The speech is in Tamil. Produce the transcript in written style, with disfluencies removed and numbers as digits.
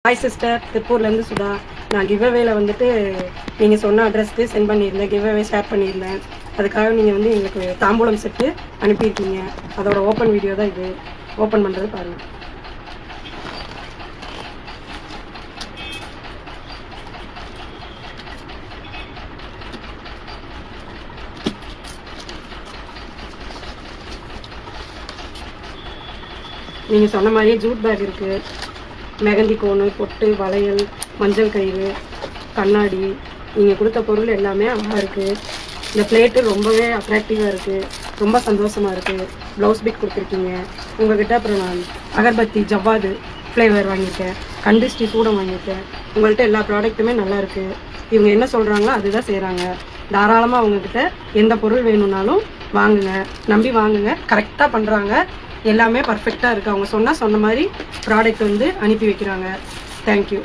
ஹாய் சிஸ்டர், திருப்பூர்லேருந்து சுதா. நான் கிவ்அவேல வந்துட்டு நீங்கள் சொன்ன அட்ரஸ்க்கு சென்ட் பண்ணியிருந்தேன். கிவ்அவே ஷேர் பண்ணியிருந்தேன். அதுக்காக நீங்கள் வந்து எங்களுக்கு தாம்பூலம் செட்டு அனுப்பியிருக்கீங்க. அதோட ஓப்பன் வீடியோ தான் இது. ஓப்பன் பண்ணுறது பாருங்கள். நீங்கள் சொன்ன மாதிரியே ஜூட் பேக் இருக்குது. மெகந்தி கோனு, பொட்டு, வளையல், மஞ்சள் கயிறு, கண்ணாடி, நீங்கள் கொடுத்த பொருள் எல்லாமே அழகாக இருக்குது. இந்த பிளேட்டு ரொம்பவே அட்ராக்டிவாக இருக்குது. ரொம்ப சந்தோஷமாக இருக்குது. ப்ளவுஸ் பிக் கொடுத்துருக்கீங்க. உங்கள்கிட்ட அப்புறம் நான் அகர்பத்தி ஜவ்வாது ஃப்ளேவர் வாங்கியிருக்கேன். கண்டிஸ்டி சூடம் வாங்கியிருக்கேன். உங்கள்கிட்ட எல்லா ப்ராடக்ட்டுமே நல்லா இருக்குது. இவங்க என்ன சொல்கிறாங்களோ அதுதான் செய்கிறாங்க. தாராளமாக அவங்கக்கிட்ட எந்த பொருள் வேணும்னாலும் வாங்குங்க. நம்பி வாங்குங்க. கரெக்டாக பண்ணுறாங்க. எல்லாமே பர்ஃபெக்டாக இருக்குது. அவங்க சொன்ன மாதிரி ப்ராடக்ட் வந்து அனுப்பி வைக்கிறாங்க. தேங்க்யூ.